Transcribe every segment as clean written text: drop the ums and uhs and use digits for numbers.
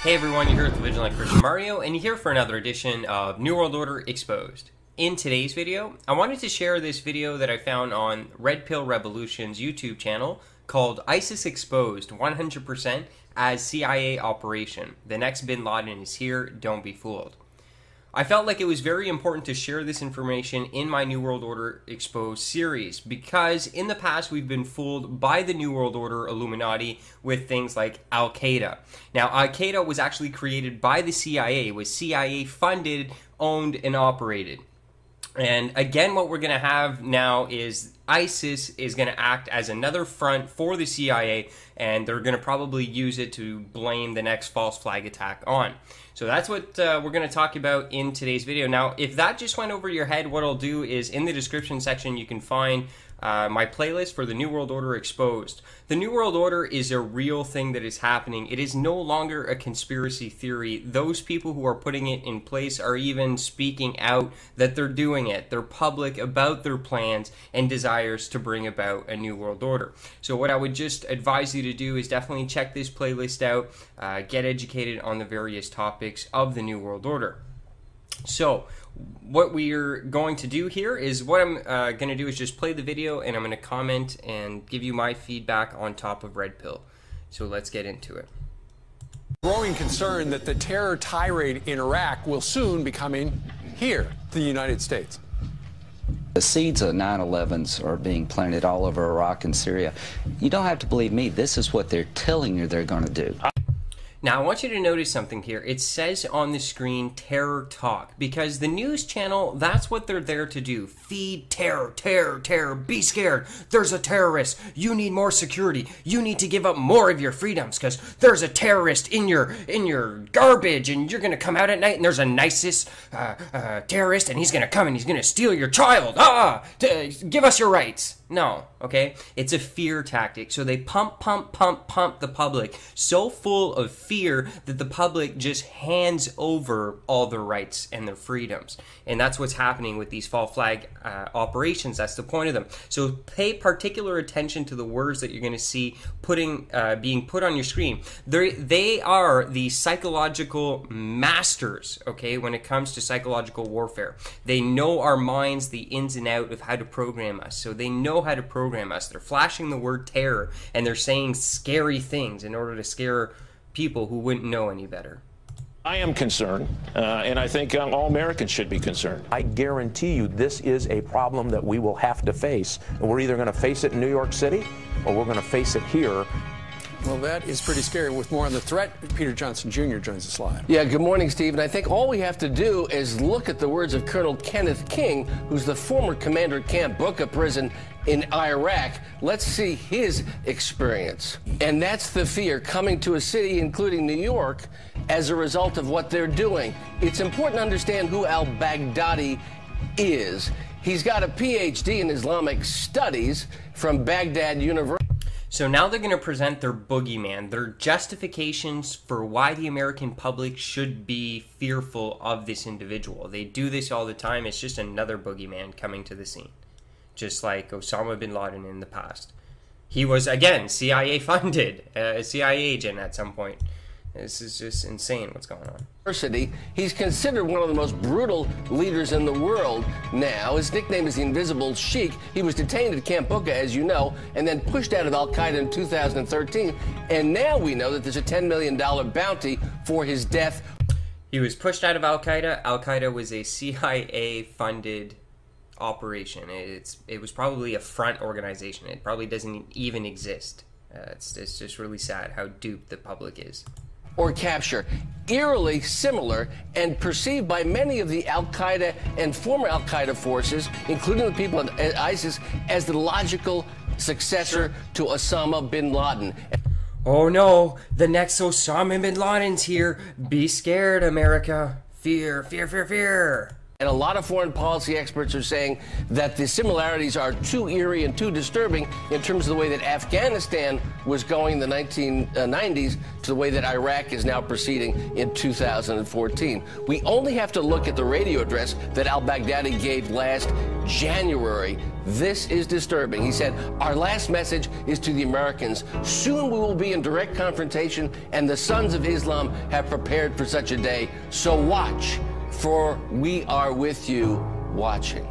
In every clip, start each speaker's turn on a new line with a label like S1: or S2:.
S1: Hey everyone, you're here with the Vigilant Christian Mario, and you're here for another edition of New World Order Exposed. In today's video, I wanted to share this video that I found on Red Pill Revolution's YouTube channel called ISIS Exposed 100% as CIA Operation. The next Bin Laden is here, don't be fooled. I felt like it was very important to share this information in my New World Order Exposed series because in the past we've been fooled by the New World Order Illuminati with things like Al-Qaeda. Now, Al-Qaeda was actually created by the CIA, was CIA funded, owned, and operated. And again, what we're going to have now is ISIS is going to act as another front for the CIA, and they're going to probably use it to blame the next false flag attack on. So that's what we're going to talk about in today's video. Now, if that just went over your head, what I'll do is in the description section you can find my playlist for the New World Order Exposed. The New World Order is a real thing that is happening. It is no longer a conspiracy theory. Those people who are putting it in place are even speaking out that they're doing it. They're public about their plans and desires to bring about a New World Order. So what I would just advise you to do is definitely check this playlist out, get educated on the various topics of the New World Order. So what we're going to do here is what I'm going to do is just play the video and I'm going to comment and give you my feedback on top of Red Pill. So let's get into it.
S2: Growing concern that the terror tirade in Iraq will soon be coming here to the United States.
S3: The seeds of 9/11s are being planted all over Iraq and Syria. You don't have to believe me. This is what they're telling you they're going to do.
S1: Now, I want you to notice something here. It says on the screen, terror talk, because the news channel, that's what they're there to do. Feed terror, terror, terror, be scared. There's a terrorist. You need more security. You need to give up more of your freedoms because there's a terrorist in your garbage and you're going to come out at night and there's a nicest terrorist and he's going to come and he's going to steal your child. Give us your rights. No, okay? It's a fear tactic. So they pump the public so full of fear that the public just hands over all their rights and their freedoms. And that's what's happening with these false flag operations. That's the point of them. So pay particular attention to the words that you're going to see being put on your screen. They are the psychological masters, okay, when it comes to psychological warfare. They know our minds, the ins and out of how to program us. So they know how to program us. They're flashing the word terror and they're saying scary things in order to scare people who wouldn't know any better.
S4: I am concerned, and I think all Americans should be concerned.
S5: I guarantee you this is a problem that we will have to face. And we're either going to face it in New York City or we're going to face it here.
S2: Well, that is pretty scary. With more on the threat, Peter Johnson Jr. joins us live.
S6: Yeah, good morning, Steve. And I think all we have to do is look at the words of Colonel Kenneth King, who's the former commander at Camp Bucca prison in Iraq. Let's see his experience. And that's the fear coming to a city, including New York, as a result of what they're doing. It's important to understand who al-Baghdadi is. He's got a PhD in Islamic studies from Baghdad University.
S1: So now they're going to present their boogeyman, their justifications for why the American public should be fearful of this individual. They do this all the time. It's just another boogeyman coming to the scene, just like Osama bin Laden in the past. He was, again, CIA funded, a CIA agent at some point. This is just insane what's going on.
S6: He's considered one of the most brutal leaders in the world now. His nickname is the Invisible Sheik. He was detained at Camp Bucca, as you know, and then pushed out of Al-Qaeda in 2013. And now we know that there's a $10 million bounty for his death.
S1: He was pushed out of Al-Qaeda. Al-Qaeda was a CIA-funded operation. It was probably a front organization. It probably doesn't even exist. It's just really sad how duped the public is.
S6: Or capture. Eerily similar and perceived by many of the Al-Qaeda and former Al-Qaeda forces, including the people at ISIS, as the logical successor to Osama bin Laden.
S1: Oh no, the next Osama bin Laden's here. Be scared, America. Fear, fear, fear, fear.
S6: And a lot of foreign policy experts are saying that the similarities are too eerie and too disturbing in terms of the way that Afghanistan was going in the 1990s to the way that Iraq is now proceeding in 2014. We only have to look at the radio address that al-Baghdadi gave last January. This is disturbing. He said, "Our last message is to the Americans. Soon we will be in direct confrontation, and the sons of Islam have prepared for such a day. So watch. For we are with you watching."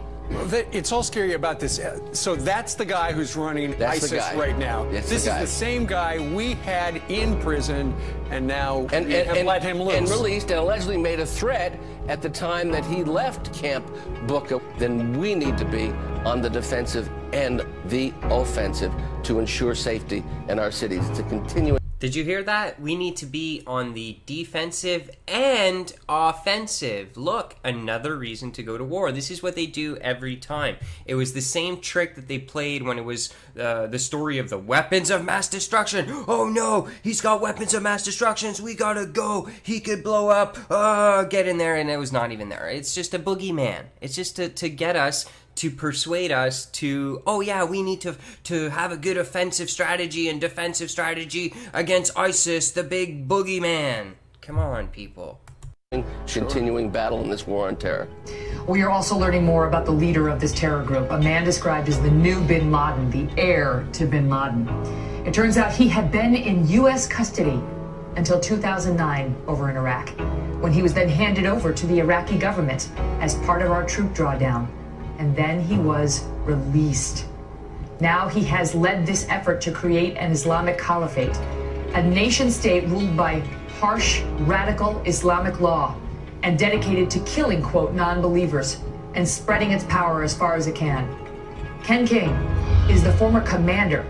S2: It's all scary about this. So that's the guy who's running ISIS right now.
S6: This
S2: is the same guy we had in prison, and now
S6: and
S2: let him loose.
S6: And released, and allegedly made a threat at the time that he left Camp Booker. Then we need to be on the defensive and the offensive to ensure safety in our cities, to continue.
S1: Did you hear that? We need to be on the defensive and offensive. Look, another reason to go to war. This is what they do every time. It was the same trick that they played when it was the story of the weapons of mass destruction. Oh no, he's got weapons of mass destruction. We gotta go. He could blow up. Get in there. And it was not even there. It's just a boogeyman. It's just to get us, to persuade us to, oh yeah, we need to have a good offensive strategy and defensive strategy against ISIS, the big boogeyman. Come on, people.
S6: Continuing battle in this war on terror.
S7: We are also learning more about the leader of this terror group, a man described as the new bin Laden, the heir to bin Laden. It turns out he had been in U.S. custody until 2009 over in Iraq, when he was then handed over to the Iraqi government as part of our troop drawdown. And then he was released. Now he has led this effort to create an Islamic caliphate, a nation state ruled by harsh, radical Islamic law and dedicated to killing, quote, non-believers and spreading its power as far as it can. Ken King is the former commander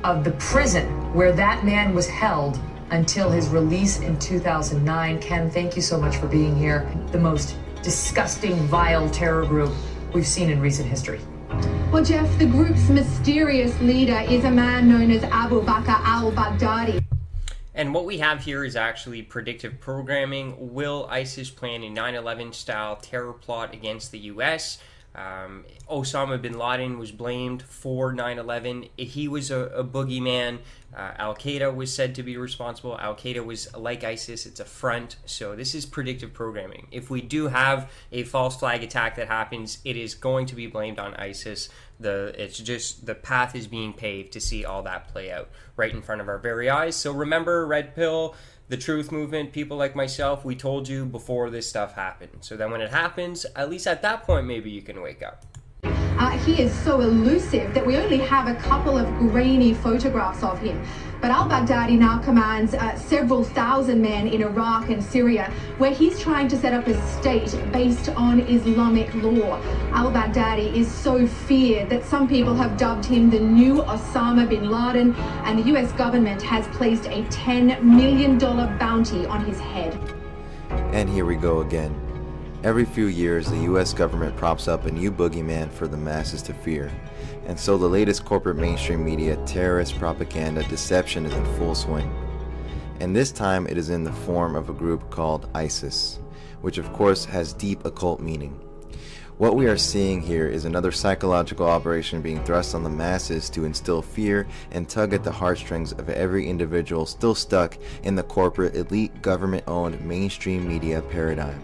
S7: of the prison where that man was held until his release in 2009. Ken, thank you so much for being here. The most disgusting, vile terror group we've seen in recent history.
S8: Well, Jeff, the group's mysterious leader is a man known as Abu Bakr al-Baghdadi.
S1: And what we have here is actually predictive programming. Will ISIS plan a 9/11 style terror plot against the U.S.? Osama bin Laden was blamed for 9/11. He was a boogeyman. Al-Qaeda was said to be responsible. Al-Qaeda was like ISIS. It's a front. So this is predictive programming. If we do have a false flag attack that happens, it is going to be blamed on ISIS. It's just the path is being paved to see all that play out right in front of our very eyes. So remember, Red Pill, the Truth Movement, people like myself, we told you before this stuff happened. So then when it happens, at least at that point, maybe you can wake up.
S8: He is so elusive that we only have a couple of grainy photographs of him. But al-Baghdadi now commands several thousand men in Iraq and Syria, where he's trying to set up a state based on Islamic law. Al-Baghdadi is so feared that some people have dubbed him the new Osama bin Laden, and the US government has placed a $10 million bounty on his head.
S9: And here we go again. Every few years, the US government props up a new boogeyman for the masses to fear. And so the latest corporate mainstream media, terrorist propaganda, deception is in full swing. And this time it is in the form of a group called ISIS, which of course has deep occult meaning. What we are seeing here is another psychological operation being thrust on the masses to instill fear and tug at the heartstrings of every individual still stuck in the corporate, elite, government-owned mainstream media paradigm.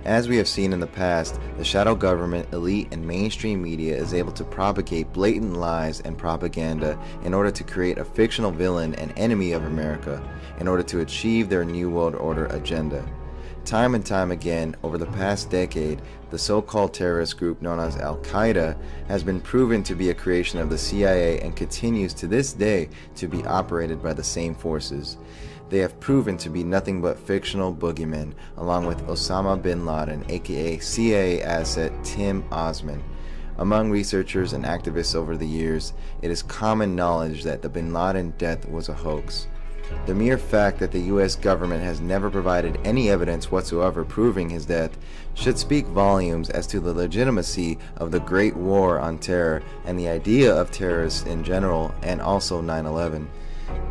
S9: As we have seen in the past, the shadow government, elite, and mainstream media is able to propagate blatant lies and propaganda in order to create a fictional villain and enemy of America in order to achieve their New World Order agenda. Time and time again, over the past decade, the so-called terrorist group known as Al-Qaeda has been proven to be a creation of the CIA and continues to this day to be operated by the same forces. They have proven to be nothing but fictional boogeymen, along with Osama bin Laden, aka CIA asset Tim Osman. Among researchers and activists over the years, it is common knowledge that the bin Laden death was a hoax. The mere fact that the US government has never provided any evidence whatsoever proving his death should speak volumes as to the legitimacy of the Great War on Terror and the idea of terrorists in general, and also 9/11.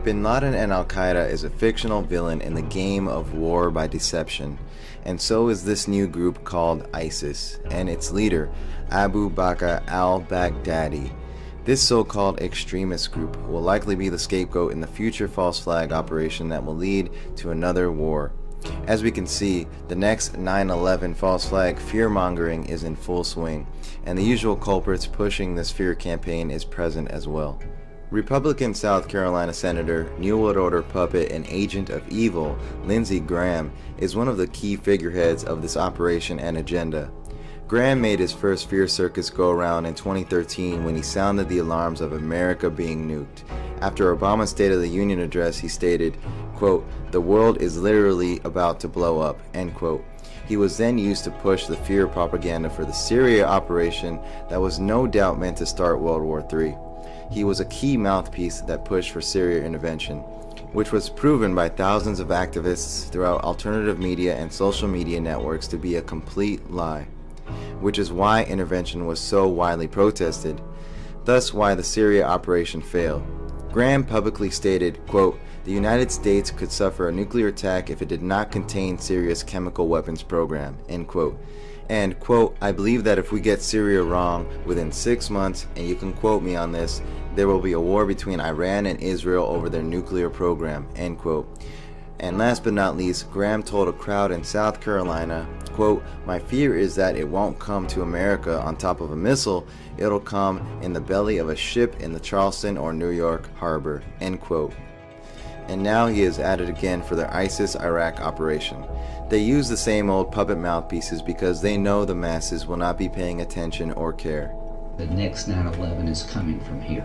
S9: Bin Laden and Al-Qaeda is a fictional villain in the game of war by deception, and so is this new group called ISIS, and its leader, Abu Bakr al-Baghdadi. This so-called extremist group will likely be the scapegoat in the future false flag operation that will lead to another war. As we can see, the next 9/11 false flag fear-mongering is in full swing, and the usual culprits pushing this fear campaign is present as well. Republican South Carolina Senator, New World Order puppet and agent of evil, Lindsey Graham, is one of the key figureheads of this operation and agenda. Graham made his first fear circus go around in 2013 when he sounded the alarms of America being nuked. After Obama's State of the Union address, he stated, quote, "The world is literally about to blow up," end quote. He was then used to push the fear propaganda for the Syria operation that was no doubt meant to start World War III. He was a key mouthpiece that pushed for Syria intervention, which was proven by thousands of activists throughout alternative media and social media networks to be a complete lie, which is why intervention was so widely protested, thus why the Syria operation failed. Graham publicly stated, quote, "The United States could suffer a nuclear attack if it did not contain Syria's chemical weapons program," end quote. And, quote, "I believe that if we get Syria wrong within 6 months, and you can quote me on this, there will be a war between Iran and Israel over their nuclear program," end quote. And last but not least, Graham told a crowd in South Carolina, quote, "My fear is that it won't come to America on top of a missile, it'll come in the belly of a ship in the Charleston or New York harbor," end quote. And now he is at it again for their ISIS-Iraq operation. They use the same old puppet mouthpieces because they know the masses will not be paying attention or care.
S3: The next 9/11 is coming from here.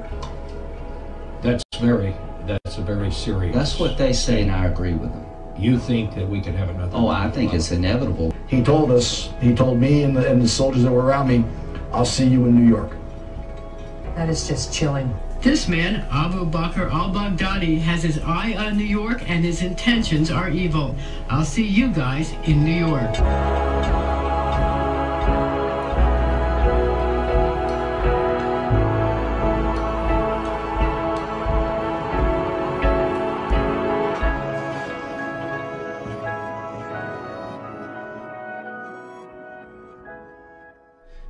S10: That's a very serious.
S3: That's what they say, and I agree with them.
S10: You think that we could have another?
S3: Oh, I think it's inevitable.
S11: He told me and the soldiers that were around me, "I'll see you in New York."
S7: That is just chilling.
S12: This man, Abu Bakr al-Baghdadi, has his eye on New York and his intentions are evil. I'll see you guys in New York.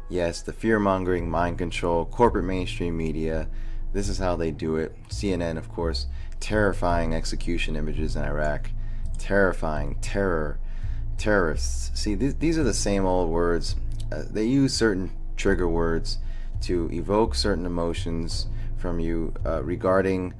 S9: Yes, the fear-mongering, mind control, corporate mainstream media, this is how they do it. CNN, of course, terrifying execution images in Iraq, terrifying, terrorists. See, these are the same old words. They use certain trigger words to evoke certain emotions from you regarding,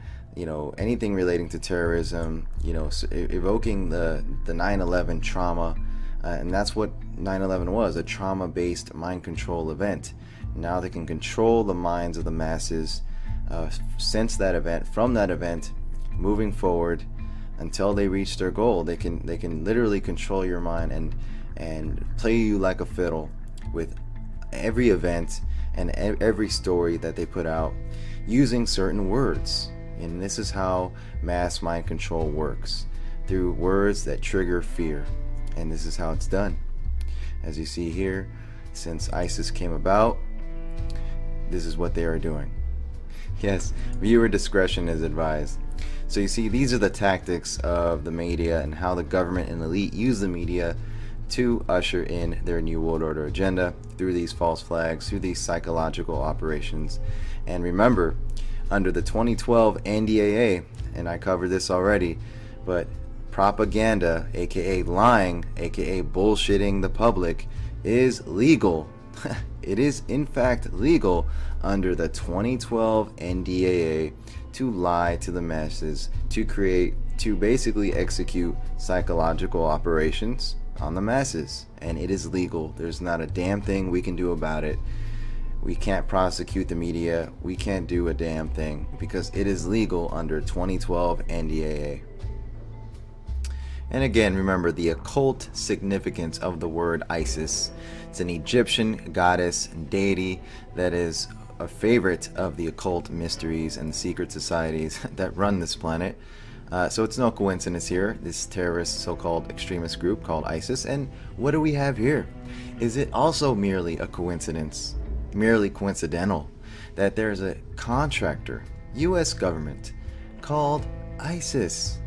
S9: anything relating to terrorism, evoking the 9/11 trauma. And that's what 9/11 was, a trauma-based mind control event. Now they can control the minds of the masses since that event, from that event, moving forward until they reach their goal. They can literally control your mind and play you like a fiddle with every event and every story that they put out using certain words. And this is how mass mind control works, through words that trigger fear. And this is how it's done. As you see here, since ISIS came about, this is what they are doing. Yes, viewer discretion is advised. So you see, these are the tactics of the media and how the government and elite use the media to usher in their New World Order agenda through these false flags, through these psychological operations. And remember, under the 2012 NDAA, and I covered this already, but propaganda, aka lying, aka bullshitting the public, is legal. It is in fact legal under the 2012 NDAA to lie to the masses, to basically execute psychological operations on the masses. And it is legal. There's not a damn thing we can do about it. We can't prosecute the media. We can't do a damn thing because it is legal under 2012 NDAA. And again, remember the occult significance of the word Isis. It's an Egyptian goddess and deity that is a favorite of the occult mysteries and secret societies that run this planet. So it's no coincidence here, this terrorist so-called extremist group called ISIS. And what do we have here? Is it also merely a coincidence, merely coincidental, that there's a contractor, U.S. government, called ISIS.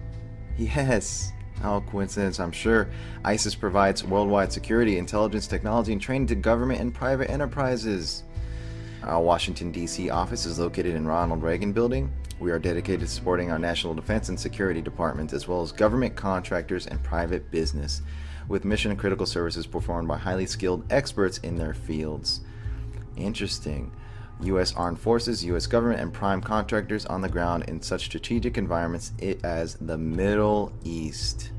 S9: Yes. Oh, coincidence, I'm sure. ISIS provides worldwide security, intelligence, technology, and training to government and private enterprises. Our Washington, D.C. office is located in Ronald Reagan Building. We are dedicated to supporting our national defense and security departments, as well as government contractors and private business, with mission-critical services performed by highly skilled experts in their fields. Interesting. U.S. Armed Forces, U.S. government, and prime contractors on the ground in such strategic environments as the Middle East.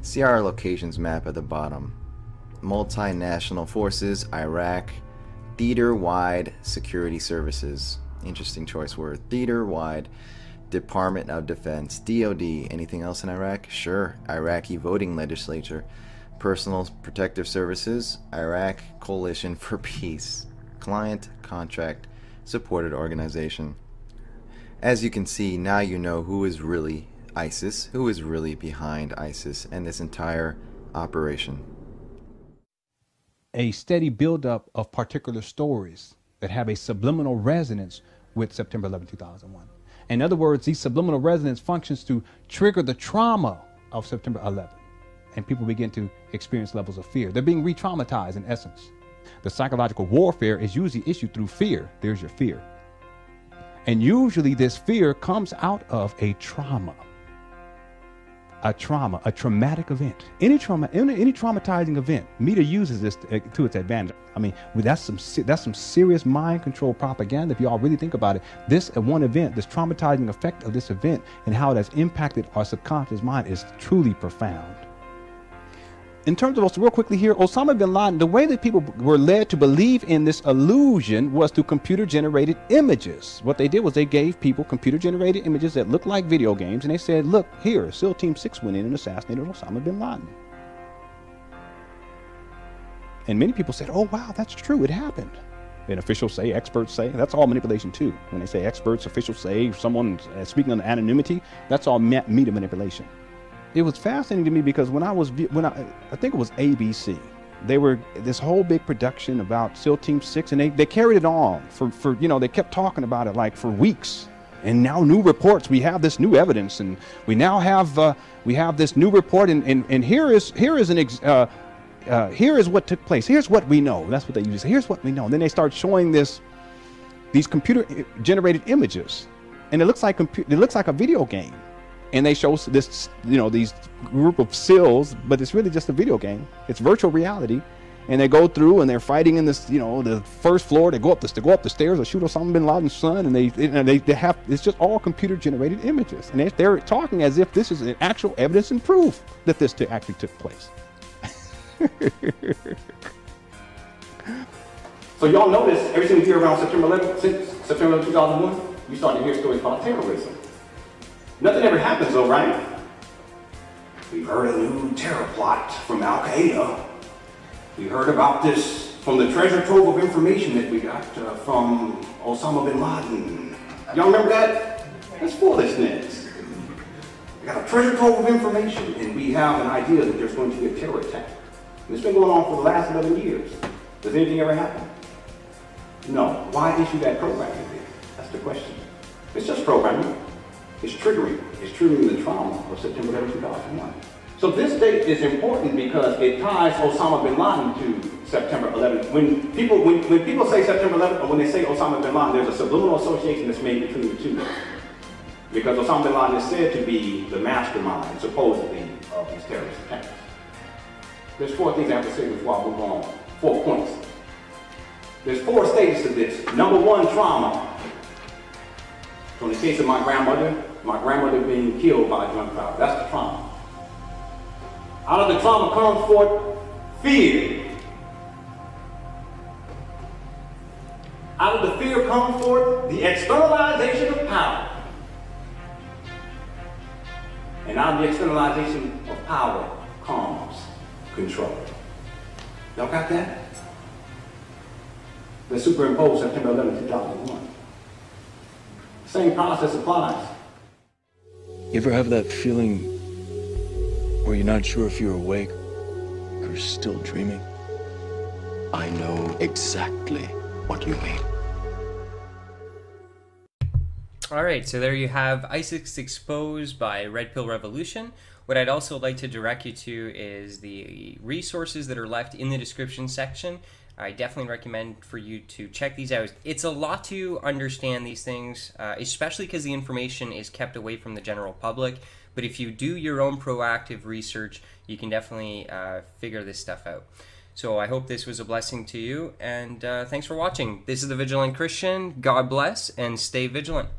S9: See our locations map at the bottom. Multinational forces, Iraq, theater-wide security services. Interesting choice word. Theater-wide. Department of Defense, DOD. Anything else in Iraq? Sure. Iraqi voting legislature. Personal protective services, Iraq Coalition for Peace. Client, contract, supported organization. As you can see, now you know who is really ISIS, who is really behind ISIS and this entire operation.
S13: A steady buildup of particular stories that have a subliminal resonance with September 11, 2001. In other words, these subliminal resonance functions to trigger the trauma of September 11, and people begin to experience levels of fear. They're being re-traumatized in essence. The psychological warfare is usually issued through fear. There's your fear. And usually this fear comes out of a trauma. A traumatic event. Any traumatizing event, media uses this to its advantage. I mean, that's some serious mind control propaganda if you all really think about it. This one event, this traumatizing effect of this event and how it has impacted our subconscious mind is truly profound. In terms of, real quickly here, Osama bin Laden, the way that people were led to believe in this illusion was through computer-generated images. What they did was they gave people computer-generated images that looked like video games, and they said, look, here, SEAL Team 6 went in and assassinated Osama bin Laden. And many people said, oh, wow, that's true, it happened. And officials say, experts say, that's all manipulation too. When they say experts, officials say, someone speaking on anonymity, that's all media manipulation. It was fascinating to me because I think it was ABC, they were this whole big production about SEAL Team 6, and they carried it on for they kept talking about it like for weeks. And now new reports, we have this new evidence, and we now have this new report, and here is what took place. Here's what we know. That's what they usually say. Here's what we know. And then they start showing these computer-generated images, and it looks like a video game. And they show this, these group of SEALs, but it's really just a video game. It's virtual reality, and they go through and they're fighting in this, the first floor. They go up the stairs, they shoot Osama bin Laden's son, and they have, it's just all computer-generated images, and they're talking as if this is an actual evidence and proof that this actually took place.
S14: So y'all notice everything we hear around September 11th, since September 11, 2001, we started to hear stories about terrorism. Nothing ever happens though, right? We've heard a new terror plot from Al-Qaeda. We heard about this from the treasure trove of information that we got from Osama bin Laden. Y'all remember that? That's foolishness. We got a treasure trove of information, and we have an idea that there's going to be a terror attack. And it's been going on for the last 11 years. Does anything ever happen? No. Why issue that programming then? That's the question. It's just programming. It's triggering the trauma of September 11, 2001. So this date is important because it ties Osama bin Laden to September 11. When people say September 11, or when they say Osama bin Laden, there's a subliminal association that's made between the two. Because Osama bin Laden is said to be the mastermind, supposedly, of these terrorist attacks. There's 4 things I have to say before I move on. 4 points. There's 4 stages to this. Number 1, trauma. So in the case of my grandmother being killed by a gunfire, that's the trauma. Out of the trauma comes forth fear. Out of the fear comes forth the externalization of power. And out of the externalization of power comes control. Y'all got that? Let's superimpose September 11, 2001. Same process applies.
S15: You ever have that feeling where you're not sure if you're awake or still dreaming? I know exactly what you mean.
S1: Alright, so there you have ISIS Exposed by Red Pill Revolution. What I'd also like to direct you to is the resources that are left in the description section. I definitely recommend for you to check these out. It's a lot to understand these things, especially because the information is kept away from the general public. But if you do your own proactive research, you can definitely figure this stuff out. So I hope this was a blessing to you, and thanks for watching. This is The Vigilant Christian. God bless, and stay vigilant.